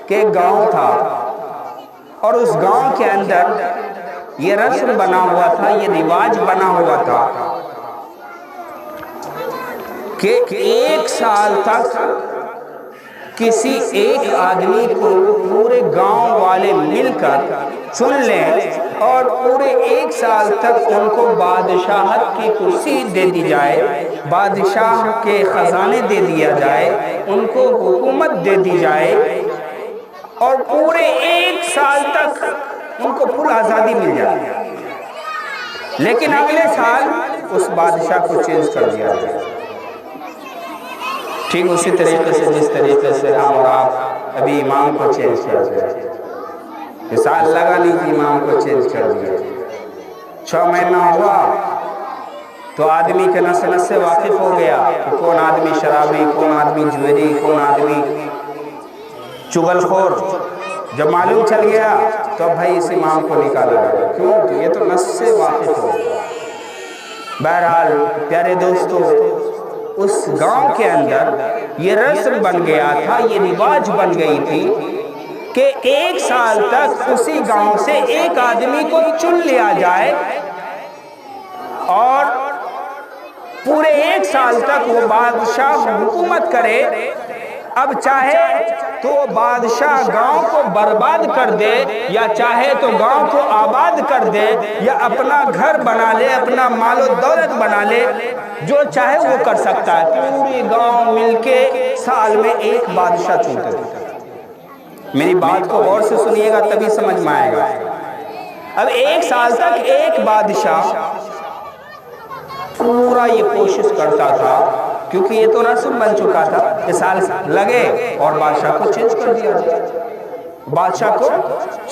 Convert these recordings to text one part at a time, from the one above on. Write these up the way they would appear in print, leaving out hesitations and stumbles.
کہ گاؤں تھا اور اس گاؤں کے اندر یہ رسم بنا ہوا تھا، یہ رواج بنا ہوا تھا کہ 1 سال تک کسی ایک آدمی کو پورے گاؤں والے مل کر چن لیں اور پورے 1 سال تک ان کو بادشاہت کی کرسی دے دی جائے، بادشاہ کے خزانے دے دیا جائے، ان کو حکومت دے دی جائے اور پورے 1 سال تک ان کو فل آزادی مل جائے، لیکن اگلے سال اس بادشاہ کو چینج کر دیا جائے۔ ٹھیک اسی طریقے سے جس طریقے سے ہم اور آپ ابھی امام کو چینج کر دیا، سال لگا نہیں کہ امام کو چینج کر دیا، 6 مہینہ ہوا تو آدمی کے نس نس سے واقف ہو گیا کہ کون آدمی شرابی، کون آدمی جویری، کون آدمی چغل خور۔ جب معلوم چل گیا تو اب بھائی اس امام کو نکالا گیا، کیوں؟ یہ تو نس سے واقف ہو گیا۔ بہرحال پیارے دوستو، اس گاؤں کے اندر یہ رسم بن گیا تھا، یہ رواج بن گئی تھی کہ 1 سال تک اسی گاؤں سے ایک آدمی کو چن لیا جائے اور پورے 1 سال تک وہ بادشاہ حکومت کرے۔ اب چاہے تو وہ بادشاہ گاؤں کو برباد کر دے یا چاہے تو گاؤں کو آباد کر دے یا اپنا گھر بنا لے، اپنا مال و دولت بنا لے، جو چاہے وہ کر سکتا ہے۔ پوری گاؤں مل کے سال میں ایک بادشاہ چنتے تھے۔ میری بات کو غور سے سنیے گا تبھی سمجھ میں آئے گا۔ اب 1 سال تک ایک بادشاہ پورا یہ کوشش کرتا تھا، کیونکہ یہ تو رسم بن چکا تھا کہ سال لگے اور بادشاہ کو چینج کر دیا جائے، بادشاہ کو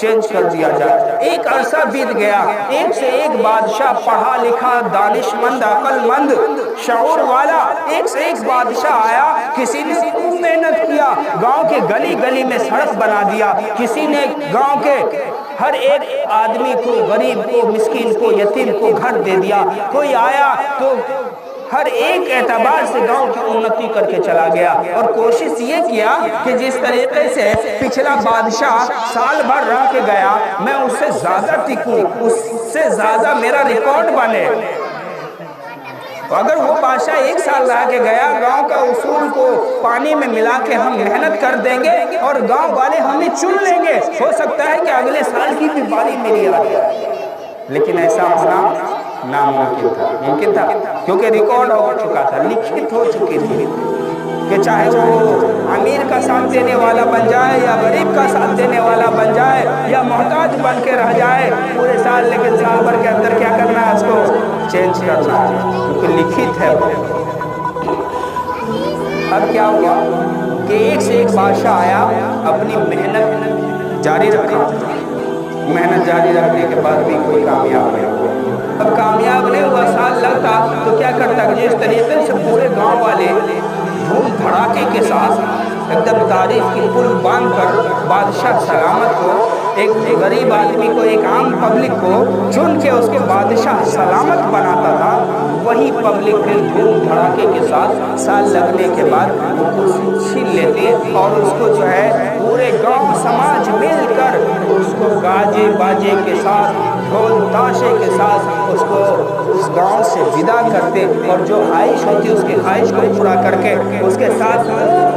چینج کر دیا جائے۔ ایک عرصہ بیت گیا، ایک سے ایک بادشاہ پڑھا لکھا، دانش مند، عقل مند، شعور والا، ایک سے ایک بادشاہ آیا۔ کسی نے خوب محنت کیا، گاؤں کے گلی گلی میں سڑک بنا دیا، کسی نے گاؤں کے ہر ایک آدمی کو، غریب کو، مسکین کو، یتیم کو گھر دے دیا۔ کوئی آیا تو ہر ایک اعتبار سے گاؤں کی انتی کر کے چلا گیا، اور کوشش یہ کیا کہ جس طریقے سے پچھلا بادشاہ سال بھر رہ کے گیا، میں اس سے زیادہ ٹکوں، اس سے زیادہ میرا ریکارڈ بنے۔ اگر وہ بادشاہ 1 سال رہ کے گیا، گاؤں کا اصول کو پانی میں ملا کے ہم محنت کر دیں گے اور گاؤں والے ہمیں چن لیں گے، ہو سکتا ہے کہ اگلے سال کی بھی باری میری آ جائے۔ لیکن ایسا ہونا ناممکن تھا، ممکن تھا کیونکہ ریکارڈ ہو چکا تھا، لکھت ہو چکی تھی کہ چاہے وہ امیر کا ساتھ دینے والا بن جائے یا غریب کا ساتھ دینے والا بن جائے یا محتاج بن کے رہ جائے پورے سال، لیکن سال بھر کے اندر کیا کرنا ہے؟ اس کو چینج کرنا ہے، کیونکہ لکھت ہے۔ اب کیا ہوا کہ ایک سے ایک بادشاہ آیا، اپنی محنت جاری رکھا، محنت جاری رکھنے کے بعد بھی کوئی کامیاب نہیں ہوا۔ اب کامیاب نہیں ہوا، سال لگتا تو کیا کرتا کہ جس طریقے سے پورے گاؤں والے دھوم دھڑاکے کے ساتھ ایک دم تعریف کی پل باندھ کر بادشاہ سلامت کو، ایک غریب آدمی کو، ایک عام پبلک کو چن کے اس کے بادشاہ سلامت بناتا تھا، وہی پبلک پھر دھوم دھڑاکے کے ساتھ سال لگنے کے بعد وہ کرسی چھین لیتی اور اس کو جو ہے پورے گاؤں سماج مل کر اس کو گاجے باجے کے ساتھ، ڈھول تاشے کے ساتھ اس کو اس گاؤں سے ودا کرتے، اور جو خواہش ہوتی اس کی خواہش کو پورا کر کے اس کے ساتھ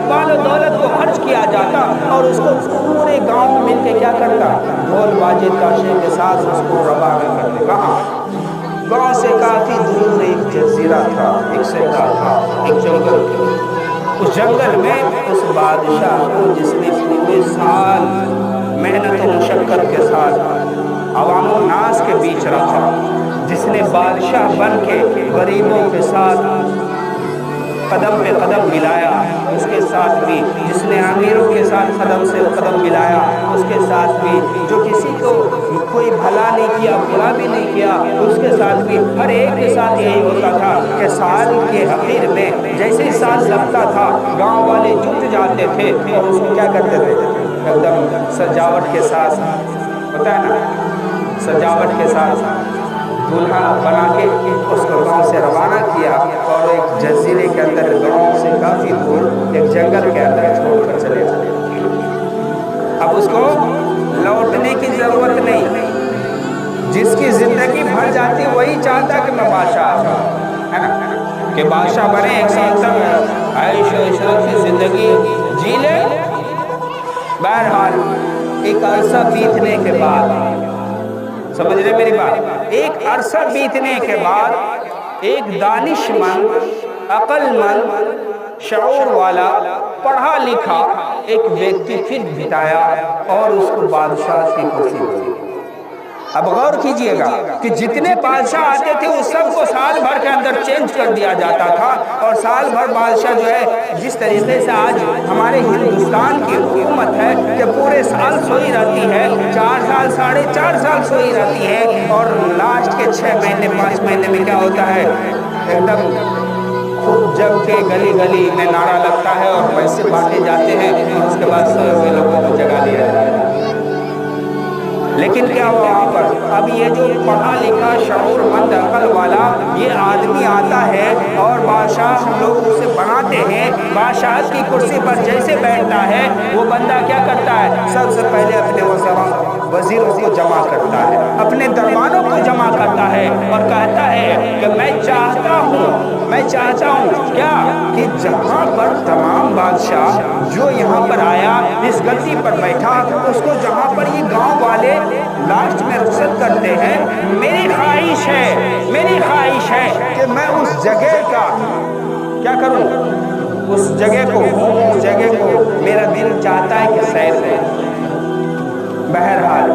مال و دولت کو خرچ کیا جاتا، اور اس کو پورے گاؤں مل کے کیا کرتا؟ ڈھول باجے تاشے کے ساتھ اس کو روانہ کرتے۔ کہاں؟ گاؤں سے کافی دور ایک جزیرہ تھا، ایک صحرا تھا، ایک جنگل تھا۔ اس جنگل میں اس بادشاہ کو جس نے پورے سال محنت و مشقت کے ساتھ عوام و ناس کے بیچ رکھا، جس نے بادشاہ بن کے غریبوں کے ساتھ قدم پہ قدم ملایا، اس کے ساتھ بھی جس نے امیروں کے ساتھ قدم سے قدم ملایا، اس کے ساتھ بھی جو کسی کو کوئی بھلا نہیں کیا، برا بھی نہیں کیا، اس کے ساتھ بھی ہر ایک کے ساتھ یہی ہوتا تھا کہ سال کے اخیر میں جیسے ہی سال لگتا تھا گاؤں والے جٹ جاتے تھے اور اس کو کیا کرتے تھے؟ ایک دم سجاوٹ کے ساتھ، ہوتا ہے نا، سجاوٹ کے ساتھ دولہا بنا کے اس کو گاؤں سے روانہ کیا، اور ایک جزیرے کے اندر گاؤں سے کافی دور ایک جنگل کے اندر چھوڑ کر چلے جاتے۔ اس کو लौटने की जरूरत नहीं। जिसकी जिंदगी भर जाती वही चाहता कि मैं बादशाह है ना, कि बादशाह बने, एक साल तक आयुष इशरत की जिंदगी जी ले। बहरहाल एक अरसा बीतने के बाद, समझ रहे मेरी बात, एक अरसा बीतने के बाद एक दानिशमंद, अक्लमंद, शऊर वाला, पढ़ा लिखा एक व्यक्ति फिर बिताया और उसको बादशाह की कुर्सी मिली। अब गौर कीजिएगा कि जितने बादशाह आते थे उस सबको साल भर के अंदर चेंज कर दिया जाता था। और साल भर बादशाह जो है, जिस तरीके से आज हमारे हिंदुस्तान की हुकूमत है कि पूरे साल सोई रहती है, 4 साल 4.5 साल सोई रहती है, और लास्ट के 6 महीने 5 महीने में क्या होता है, एकदम खूब जग के गली गली में नारा लगता है और पैसे बांटे जाते हैं, और उसके बाद सोए हुए लोगों को जगा दिया जाता है। लेकिन क्या हुआ वहाँ पर, अब ये जो पढ़ा लिखा शऊरमंद अकल वाला ये आदमी आता है और बादशाह हम लोग उसे बनाते हैं, बादशाह की कुर्सी पर जैसे बैठता है वो बंदा क्या करता है, सबसे पहले अपने वजीरों को जमा करता है, अपने दरबारों को जमा करता है और कहता है कि मैं चाहता हूँ क्या, कि जहाँ पर तमाम बादशाह जो यहाँ पर आया, इस गद्दी पर बैठा, उसको जहाँ पर ये गांव वाले लास्ट में रुखसत करते हैं, मेरी ख्वाहिश है कि मैं उस जगह का क्या करूं, उस जगह को मेरा दिल चाहता है कि सैर करूं। बहरहाल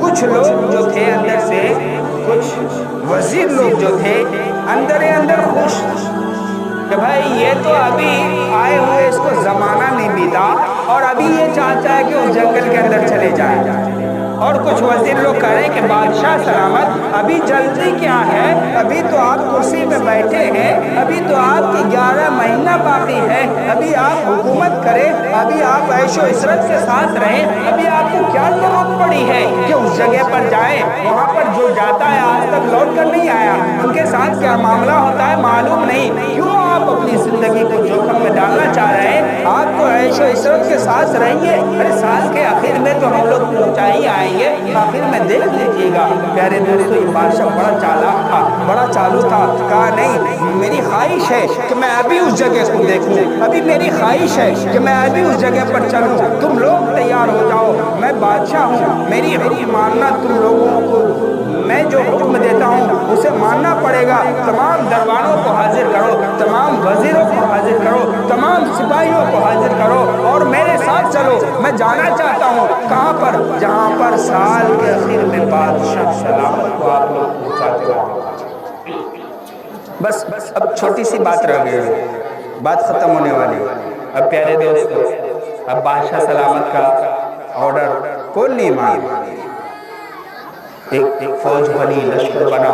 कुछ लोग जो थे अंदर से, कुछ वजीर लोग जो थे अंदर खुश कि भाई ये तो अभी आए हुए, इसको जमाना नहीं बीता और अभी ये चाहता है कि उस जंगल के अंदर चले जाए। और कुछ वजीर लोग कह रहे हैं कि बादशाह सलामत, अभी जल्दी क्या है, अभी तो आप कुर्सी पे बैठे हैं, अभी तो आपकी 11 महीना बाकी है, अभी आप हुकूमत करें, अभी आप ऐशो इशरत के साथ रहें, अभी आपको क्या जरूरत पड़ी है कि उस जगह पर जाएं, वहाँ पर जो जाता है आज तक लौट कर नहीं आया, उनके साथ क्या मामला होता है मालूम नहीं, क्यों आप अपनी जिंदगी को जोखिम में डालना चाह रहे हैं, आप तो ऐशो इशरत के साथ रहिए। अरे साल के आखिर में तो हम लोग पहुँचा ही आए, आखिर में देख लीजिएगा। प्यारे दोस्तों, ये बादशाह बड़ा चालाक था, बड़ा चालू था। कहा नहीं, मेरी ख्वाहिश है कि मैं अभी उस जगह को देखूं, अभी मेरी ख्वाहिश है कि मैं अभी उस जगह पर चलूं, तुम लोग तैयार हो जाओ, मैं बादशाह हूँ, मेरी हुक्म मानना, तुम लोगों को मैं जो हुक्म देता हूँ उसे मानना पड़ेगा। तमाम दरबारों को हाजिर करो, तमाम वजीरों को हाजिर करो, तमाम सिपाहियों को हाजिर करो और मेरे साथ चलो। मैं जाना चाहता हूँ कहाँ पर, जहाँ पर साल के आखिर में बादशाह सलामत को आप लोग पहुँचाते हो। बस अब छोटी सी बात रह गई है, बात खत्म होने वाली। अब प्यारे दोस्तों, अब बादशाह सलामत का ऑर्डर कौन नहीं माना, एक फौज बनी, लश्कर बना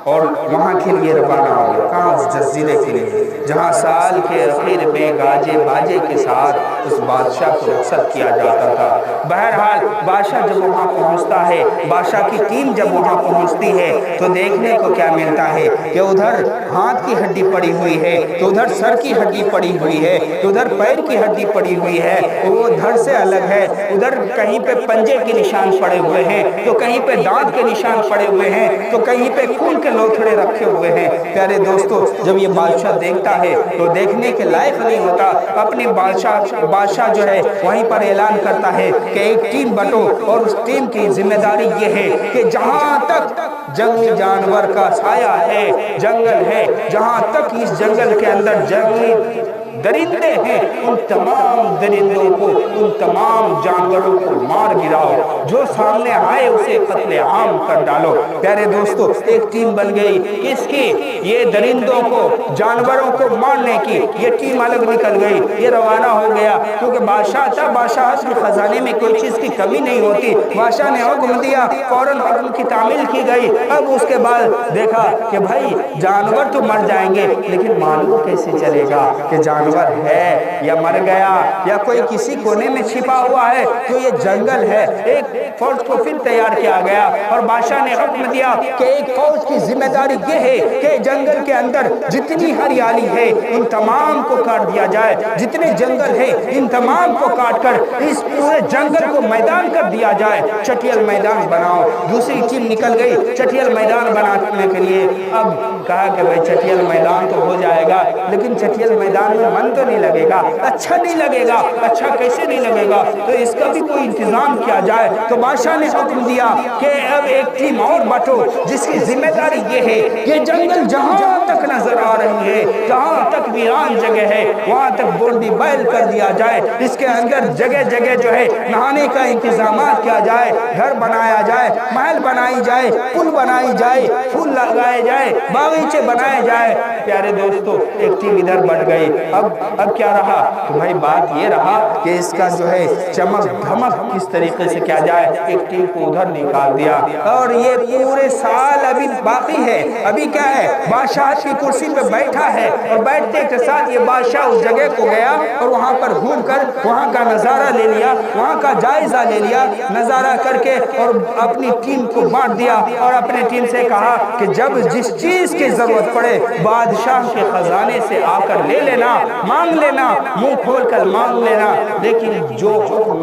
और वहाँ के लिए रवाना हो गया। कहाँ? उस जजीरे के लिए, जहाँ साल के आखिर में गाजे बाजे के साथ उस बादशाह को रुखसत किया जाता था। बहरहाल बादशाह जब वहाँ पहुँचता है, बादशाह की टीम जब वहाँ पहुँचती है तो देखने को क्या मिलता है कि उधर हाथ की हड्डी पड़ी हुई है, तो उधर सर की हड्डी पड़ी हुई है, तो उधर पैर की हड्डी पड़ी हुई है, वो धड़ से अलग है, उधर कहीं पे पंजे के निशान पड़े हुए हैं, तो कहीं पे दांत के निशान पड़े हुए हैं, तो कहीं पे खून के लोथड़े रखे हुए हैं। प्यारे दोस्तों, जब ये बादशाह देखता है तो देखने के लायक नहीं होता। अपने बादशाह जो है वहीं पर ऐलान करता है कि एक टीम बटो और उस टीम की जिम्मेदारी ये है कि जहां तक जंगली जानवर का साया है, जंगल है, जहां तक इस जंगल के अंदर जंगली दरिंदे हैं, उन तमाम दरिंदों को, उन तमाम जानवरों को मार गिराओ, जो सामने आए उसे कत्ले आम कर डालो। प्यारे दोस्तों, एक टीम बन गई, किसकी? ये दरिंदों को, जानवरों को मारने की ये टीम अलग निकल गई, ये रवाना हो गया। क्योंकि बादशाह था, बादशाह के खजाने में कोई चीज की कमी नहीं होती। बादशाह ने हुक्म दिया, फौरन हुक्म की तामील की गई। अब उसके बाद देखा कि भाई जानवर तो मर जाएंगे, लेकिन मालूम कैसे चलेगा कि जानवर जानवर है या मर गया या कोई किसी कोने में छिपा हुआ है, तो ये जंगल है। एक फौज को फिर तैयार किया गया और बादशाह ने हुक्म दिया कि एक फौज की जिम्मेदारी ये है कि जंगल के अंदर जितनी हरियाली है उन तमाम को काट दिया जाए, जितने जंगल है इन तमाम को काट कर इस पूरे जंगल को मैदान कर दिया जाए, चटियल मैदान बनाओ। दूसरी टीम निकल गई चटियल मैदान बनाने के लिए। अब कहा कि भाई चटियल मैदान तो हो जाएगा, लेकिन चटियल मैदान में मन तो नहीं लगेगा, अच्छा नहीं लगेगा। अच्छा कैसे नहीं लगेगा, तो इसका भी कोई इंतजाम किया जाए। तो बादशाह ने हुक्म दिया कि अब एक टीम और बांटो जिसकी जिम्मेदारी ये है कि जंगल जहां तक नजर आ रही है, जहां तक वीरान जगह है, वहां तक बोल्डी बैल कर दिया जाए। इसके अंदर जगह जगह जो है नहाने का इंतजाम किया जाए, घर बनाया जाए, महल बनाई जाए, पुल बनाई जाए, फूल लगाए जाए, बागीचे बनाए जाए। प्यारे दोस्तों, एक टीम इधर बढ़ गई। अब क्या रहा, तो भाई बात ये रहा कि इसका जो है चमक धमक किस तरीके से किया जाए। एक टीम को उधर निकाल दिया और ये पूरे साल अभी बाकी है। अभी क्या है, बादशाह की कुर्सी पे बैठा है और बैठने के साथ ये बादशाह उस जगह को गया और वहां पर घूमकर वहां का नजारा ले लिया, वहां का जायजा ले लिया, नजारा करके और अपनी टीम को बांट दिया और अपने टीम से कहा कि जब जिस चीज की जरूरत पड़े बादशाह के खजाने से आकर ले लेना, मांग लेना, मुंह खोल कर मांग लेना, लेकिन जो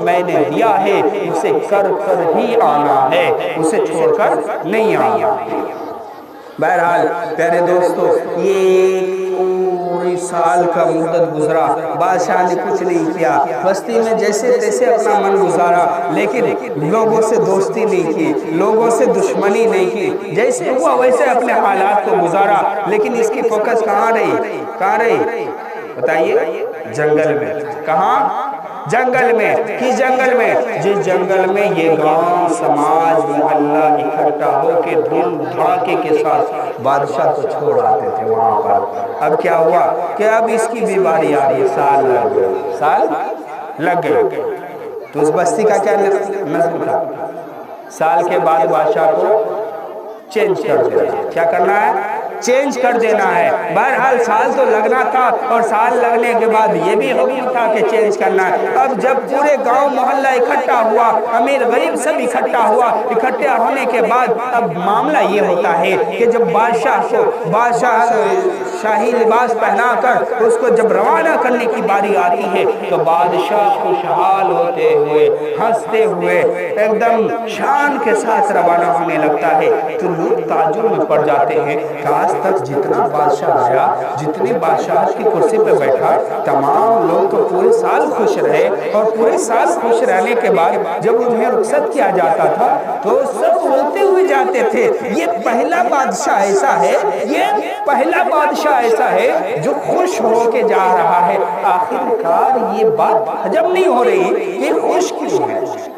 मैंने दिया है उसे कर कर ही आना है, उसे छोड़कर नहीं आना। बहरहाल प्यारे दोस्तों, ये पूरी साल का मुद्दत गुजरा, बादशाह ने कुछ नहीं किया, बस्ती में जैसे तैसे अपना मन गुजारा, लेकिन लोगों से दोस्ती नहीं की, लोगों से दुश्मनी नहीं की, जैसे हुआ वैसे अपने हालात को गुजारा। लेकिन इसकी फोकस कहाँ रही बताइए, जंगल में। कहाँ? जंगल में। किस जंगल में? जिस जंगल में ये गांव समाज मोहल्ला इकट्ठा होके धूम धड़ाके के साथ बादशाह को छोड़ आते थे वहां पर। अब क्या हुआ कि अब इसकी भी बारी आ रही, साल लग गए। तो उस बस्ती का क्या नस्ल था, साल के बाद बादशाह को चेंज कर देना। क्या करना है? चेंज कर देना है। बहरहाल साल तो लगना था और साल लगने के बाद ये भी हुक्म था कि चेंज करना है। अब जब पूरे गांव मोहल्ला इकट्ठा हुआ, अमीर गरीब सब इकट्ठा हुआ, इकट्ठा होने के बाद अब मामला ये होता है कि जब बादशाह शाही लिबास पहनाकर उसको जब रवाना करने की बारी आती है तो बादशाह खुशहाल होते हुए, हंसते हुए, एकदम शान के साथ रवाना होने लगता है। तो लोग ताज्जुब में पड़ जाते हैं कि आज तक जितना बादशाह आया, जितने बादशाह की कुर्सी पे बैठा, तमाम लोग तो पूरे साल खुश रहे और पूरे साल खुश रहने के बाद जब उन्हें रुखसत किया जाता था तो सब रोते हुए जाते थे। ये पहला बादशाह ऐसा है, ये पहला बादशाह ऐसा है जो खुश होके जा रहा है। आखिरकार ये बात हजम नहीं हो रही, ये खुश क्यों है?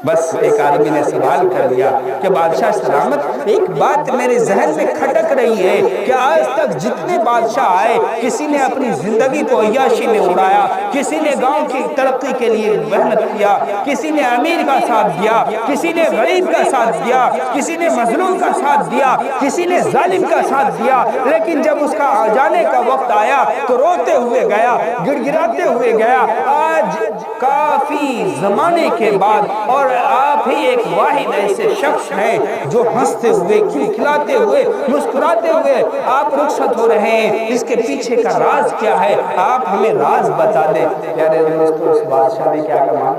बस एक आदमी ने सवाल कर दिया कि बादशाह सलामत, एक बात मेरे जहन में खटक रही है कि आज तक जितने बादशाह आए, किसी ने अपनी जिंदगी को अय्याशी में उड़ाया, किसी ने गांव की तरक्की के लिए मेहनत किया, किसी ने अमीर का साथ दिया, किसी ने गरीब का साथ दिया, किसी ने मजलूम का साथ दिया, किसी ने जालिम का साथ दिया, लेकिन जब उसका जाने का वक्त आया तो रोते हुए गया, गिड़गिड़ाते हुए गया। आज काफी जमाने के बाद और आप ही एक वाहिद ऐसे शख्स हैं जो हंसते हुए, खिलखिलाते हुए, मुस्कुराते हुए आप रुखसत हो रहे हैं। इसके पीछे का राज क्या है? आप हमें राज बता दें। प्यारे दोस्तों, उस बादशाह ने क्या कहा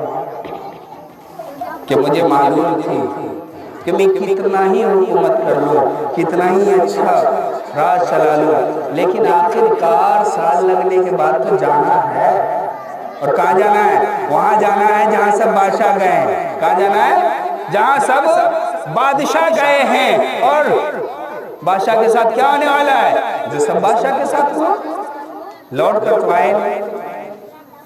कि मुझे मालूम थी कि मैं कितना ही हुकूमत कर लूं, कितना ही अच्छा राज चला लूं, लेकिन आखिरकार साल लगने के बाद तो जाना है। और कहाँ जाना है? वहां जाना है जहां सब बादशाह गए हैं। कहाँ जाना है? जहां सब बादशाह गए हैं। और बादशाह के साथ क्या होने वाला है? जो सब बादशाह के साथ हुआ, लौट कर तो आए।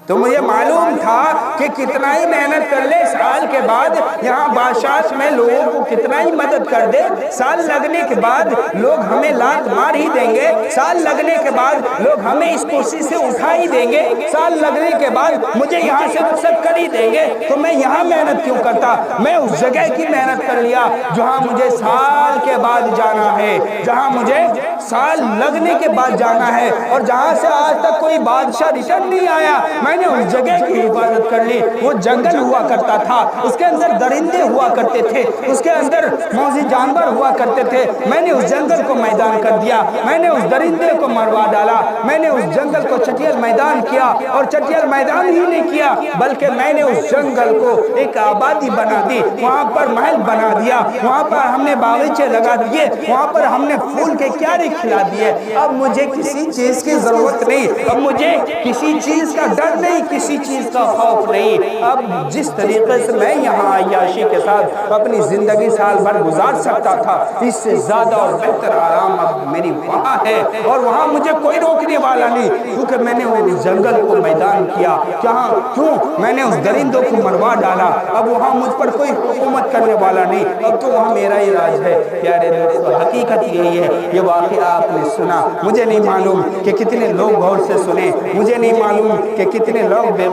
تو مجھے معلوم تھا کہ کتنا ہی محنت کر لے سال کے بعد یہاں بادشاہ میں لوگوں کو کتنا ہی مدد کر دے، سال لگنے کے بعد لوگ ہمیں لات مار ہی دیں گے، سال لگنے کے بعد لوگ ہمیں اس کرسی سے اٹھا ہی دیں گے، سال لگنے کے بعد مجھے یہاں سے رخصت کر ہی دیں گے، تو میں یہاں محنت کیوں کرتا؟ میں اس جگہ کی محنت کر لیا جہاں مجھے سال کے بعد جانا ہے، جہاں مجھے سال لگنے کے بعد جانا ہے، اور جہاں سے آج تک کوئی بادشاہ ریٹرن نہیں آیا۔ میں نے اس جگہ کی حفاظت کر لی۔ وہ جنگل ہوا کرتا تھا، اس کے اندر درندے ہوا کرتے تھے، اس کے اندر موذی جانور ہوا کرتے تھے، میں نے اس جنگل کو میدان کر دیا، میں نے اس درندے کو مروا ڈالا، میں نے اس جنگل کو چٹیل میدان کیا، اور چٹیل میدان ہی نہیں کیا بلکہ میں نے اس جنگل کو ایک آبادی بنا دی، وہاں پر محل بنا دیا، وہاں پر ہم نے باغیچے لگا دیے، وہاں پر ہم نے پھول کے کیارے کھلا دیے۔ اب مجھے کسی چیز کی ضرورت نہیں، اب مجھے کسی چیز کا ڈر نہیں، کسی چیز کا خوف نہیں۔ اب جس طریقے سے میں یہاں عیاشی کے ساتھ اپنی زندگی سال بھر گزار سکتا تھا، اس سے زیادہ اور بہتر آرام اب میری وہاں ہے، اور وہاں مجھے کوئی روکنے والا نہیں، کیونکہ میں نے اس جنگل کو میدان کیا۔ کیوں؟ میں نے اس درندوں کو مروا ڈالا، اب وہاں مجھ پر کوئی حکومت کرنے والا نہیں، اب تو وہاں میرا ہی راج ہے۔ پیارے دوستو، حقیقت یہی ہے۔ یہ واقعہ آپ نے سنا، مجھے نہیں معلوم کہ کتنے لوگ غور سے سنے، مجھے نہیں معلوم کہ کتنے لوگ بے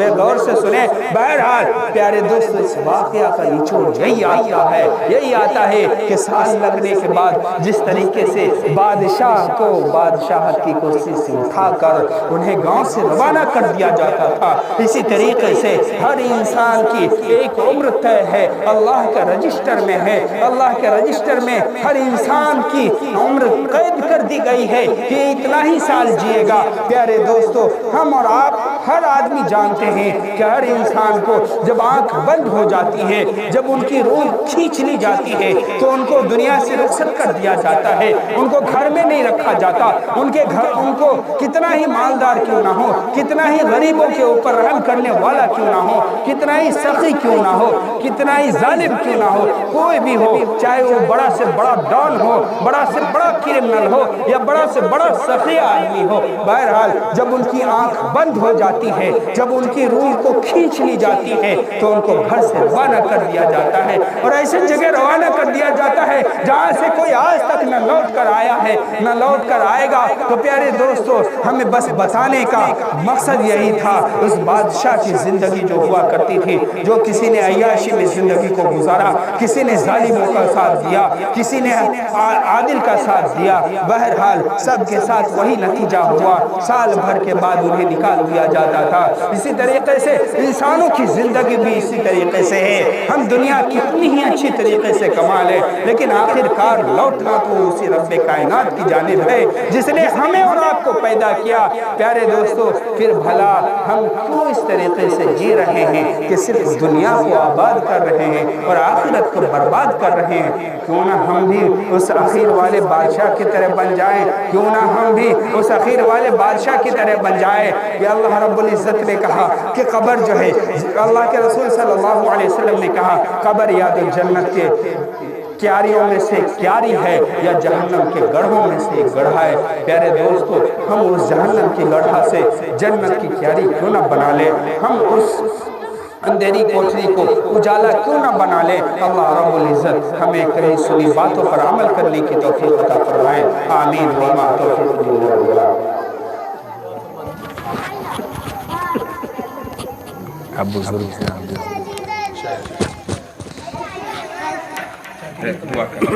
غور سے سنے۔ بہرحال پیارے دوستو، اس واقعہ کا نچوڑ یہی آتا ہے، یہی آتا ہے کہ سال لگنے کے بعد جس طریقے سے بادشاہ کو بادشاہت کی کرسی سے اٹھا کر انہیں گاؤں سے روانہ کر دیا جاتا تھا، اسی طریقے سے ہر انسان کی ایک عمر طے ہے، اللہ کے رجسٹر میں ہے، اللہ کے رجسٹر میں ہر انسان کی عمر قید کر دی گئی ہے کہ اتنا ہی سال جیے گا۔ پیارے دوستو، ہم اور آپ ہر آدمی جانتے ہیں کہ ہر انسان کو جب آنکھ بند ہو جاتی ہے، جب ان کی روح کھینچ لی جاتی ہے تو ان کو دنیا سے رخصت کر دیا جاتا ہے، ان کو گھر میں نہیں رکھا جاتا، ان کو کتنا ہی مالدار کیوں نہ ہو، کتنا ہی غریبوں کے اوپر رحم کرنے والا کیوں نہ ہو، کتنا ہی سخی کیوں نہ ہو، کتنا ہی ظالم کیوں نہ ہو، کوئی بھی ہو، چاہے وہ بڑا سے بڑا ڈان ہو، بڑا سے بڑا کرمنل ہو، یا بڑا سے بڑا سخی آدمی ہو، بہرحال جب ان کی آنکھ بند ہو جاتی ہے، جب ان کی روح کو کھینچ لی جاتی ہے تو ان کو گھر سے روانہ کر دیا جاتا ہے، اور ایسے جگہ روانہ کر دیا جاتا ہے جہاں سے کوئی آج تک نہ لوٹ کر آیا ہے نہ لوٹ کر آئے گا۔ تو پیارے دوستو، ہمیں بس بتانے کا مقصد یہی تھا، اس بادشاہ کی زندگی جو ہوا کرتی تھی، جو کسی نے عیاشی میں زندگی کو گزارا، کسی نے ظالموں کا ساتھ دیا، کسی نے عادل کا ساتھ دیا، بہرحال سب کے ساتھ وہی نتیجہ ہوا، سال بھر کے بعد انہیں نکال دیا جاتا تھا۔ اسی طریقے سے انسانوں کی زندگی بھی اسی طریقے سے ہے، ہم دنیا کتنی ہی اچھی طریقے سے کما لیں لیکن آخر کار لوٹنا تو اسی رب کائنات کی جانب ہے جس نے ہمیں اور آپ کو پیدا کیا۔ پیارے دوستو، پھر بھلا ہم کیوں اس طریقے سے جی رہے ہیں کہ صرف دنیا کو آباد کر رہے ہیں اور آخرت کو برباد کر رہے ہیں؟ کیوں نہ ہم بھی اس اخیر والے بادشاہ کی طرح بن جائیں، کیوں نہ ہم بھی اس اخیر والے بادشاہ کی طرح بن جائیں۔ کہ اللہ رب العزت نے کہا کہ قبر جو ہے، اللہ کے رسول صلی اللہ علیہ وسلم نے کہا قبر یا تو جنت کے کیاریوں میں سے کیاری ہے یا جہنم کے گڑھوں میں سے ایک گڑھا ہے۔ پیارے دوستو، ہم اس جہنم کی گڑھا سے جنت کی کیاری کیوں نہ بنا لیں، ہم اس اندھیری کوٹری کو اجالا کیوں نہ بنا لیں۔ اللہ رب العزت ہمیں کئی سنی باتوں پر عمل کرنے کی توفیق عطا فرمائے، آمین وما توفیق الا باللہ۔ اب بزرگ ہیں دعا کریں۔